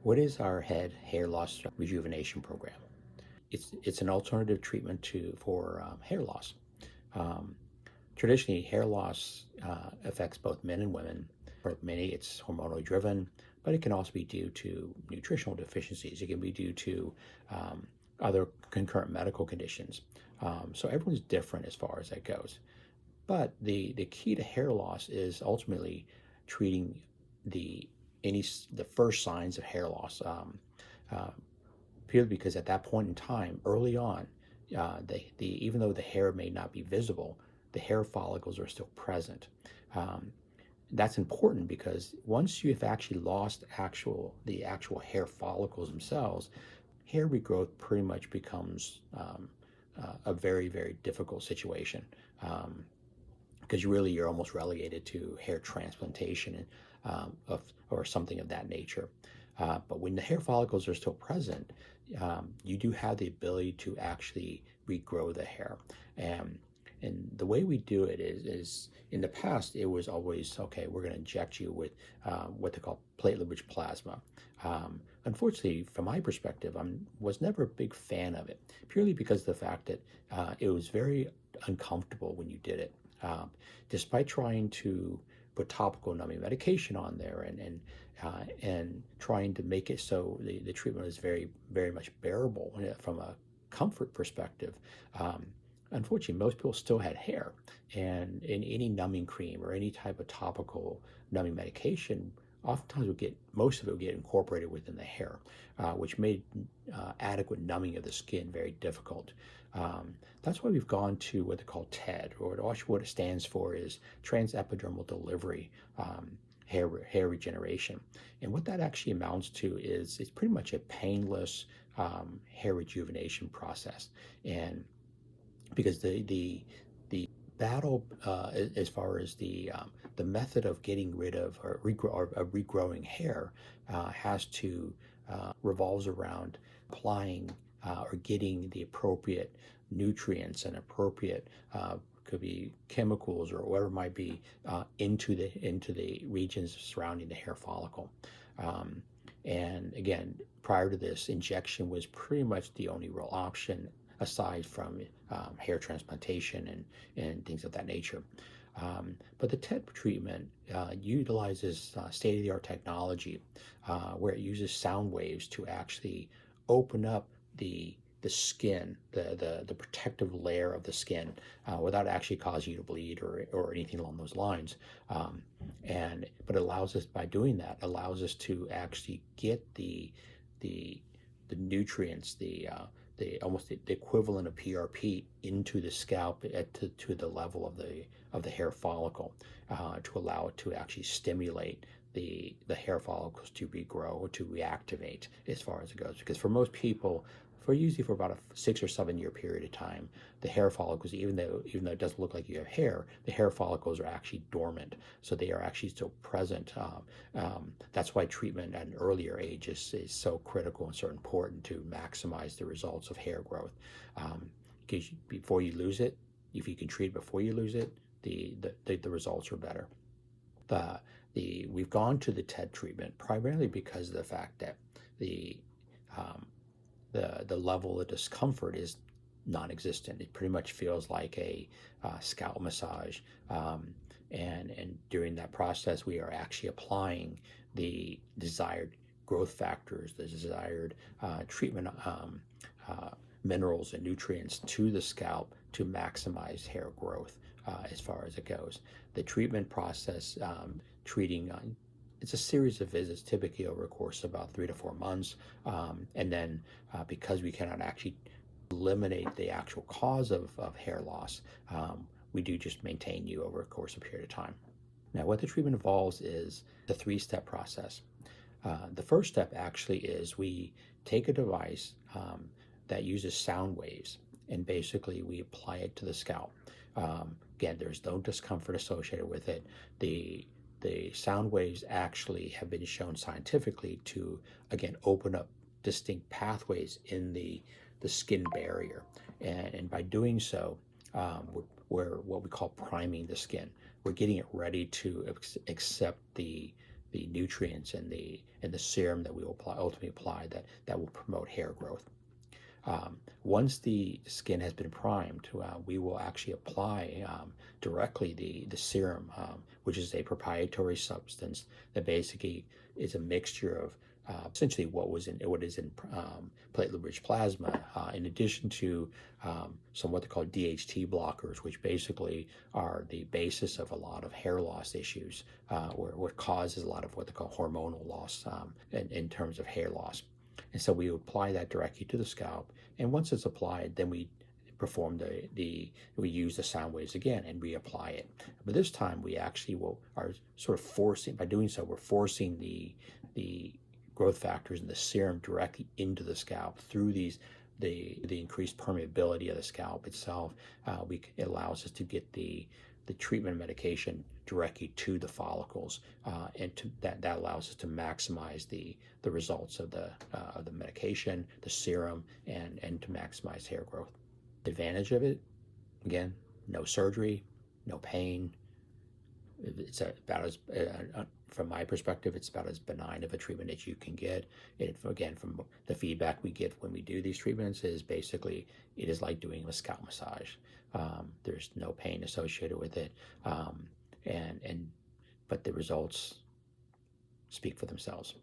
What is our head hair loss rejuvenation program? It's an alternative treatment for hair loss. Um, Traditionally, hair loss affects both men and women. For many, it's hormonally driven, but it can also be due to nutritional deficiencies. It can be due to um, other concurrent medical conditions. So everyone's different as far as that goes. But the key to hair loss is ultimately treating the the first signs of hair loss. Uh, Purely because at that point in time, early on, even though the hair may not be visible, the hair follicles are still present. Um, that's important because once you have actually lost the actual hair follicles themselves, hair regrowth pretty much becomes a very difficult situation. Because you're almost relegated to hair transplantation or something of that nature. But when the hair follicles are still present, you do have the ability to actually regrow the hair. And and the way we do it is in the past, it was always, okay, we're going to inject you with what they call platelet-rich plasma. Unfortunately, from my perspective, I was never a big fan of it, purely because of the fact that it was very uncomfortable when you did it. Despite trying to put topical numbing medication on there and trying to make it so the treatment is very much bearable from a comfort perspective. Unfortunately, most people still had hair, and in any numbing cream or any type of topical numbing medication, oftentimes most of it would get incorporated within the hair, which made adequate numbing of the skin very difficult. That's why we've gone to what they call TED, or what it stands for is TransEpidermal Delivery, hair regeneration. And what that actually amounts to is it's pretty much a painless hair rejuvenation process. And because the battle as far as the method of getting rid of or regrowing hair revolves around applying or getting the appropriate nutrients and appropriate could be chemicals or whatever it might be into the regions surrounding the hair follicle. And again, prior to this, injection was pretty much the only real option aside from hair transplantation and things of that nature. But the TED treatment utilizes state-of-the-art technology where it uses sound waves to actually open up the skin, the protective layer of the skin, without actually causing you to bleed or anything along those lines. But by doing that, allows us to actually get the nutrients, almost the equivalent of PRP into the scalp to the level of the hair follicle, to allow it to actually stimulate the hair follicles to regrow or to reactivate as far as it goes. Because for most people, usually for about a 6 or 7 year period of time, the hair follicles, even though it doesn't look like you have hair, the hair follicles are actually dormant, so they are actually still present. That's why treatment at an earlier age is so critical and so important to maximize the results of hair growth. Because before you lose it, if you can treat it before you lose it, the results are better. We've gone to the TED treatment primarily because of the fact that the level of discomfort is non-existent. It pretty much feels like a scalp massage, and during that process, we are actually applying the desired growth factors, the desired treatment minerals and nutrients to the scalp to maximize hair growth as far as it goes. The treatment process, it's a series of visits, typically over a course of about 3 to 4 months. And then because we cannot actually eliminate the actual cause of hair loss, we do just maintain you over a course of period of time. Now, what the treatment involves is the 3-step process. The first step actually is we take a device that uses sound waves, and basically we apply it to the scalp. Again, there's no discomfort associated with it. The sound waves actually have been shown scientifically to, again, open up distinct pathways in the skin barrier. And by doing so, we're what we call priming the skin. We're getting it ready to accept the the nutrients and the serum that we will ultimately apply that will promote hair growth. Once the skin has been primed, we will actually apply directly the serum, which is a proprietary substance that basically is a mixture of essentially what is in platelet-rich plasma, in addition to some what they call DHT blockers, which basically are the basis of a lot of hair loss issues, or what causes a lot of what they call hormonal loss in terms of hair loss. And so we apply that directly to the scalp, and once it's applied, then we perform we use the sound waves again and reapply it. But this time we actually are sort of forcing, by doing so, we're forcing the growth factors in the serum directly into the scalp through the increased permeability of the scalp itself. It allows us to get the treatment medication directly to the follicles, and that allows us to maximize the results of the medication, the serum, and to maximize hair growth. The advantage of it, again, no surgery, no pain. It's about as, from my perspective, it's about as benign of a treatment as you can get. Again, from the feedback we get when we do these treatments, is basically it is like doing a scalp massage. There's no pain associated with it, but the results speak for themselves.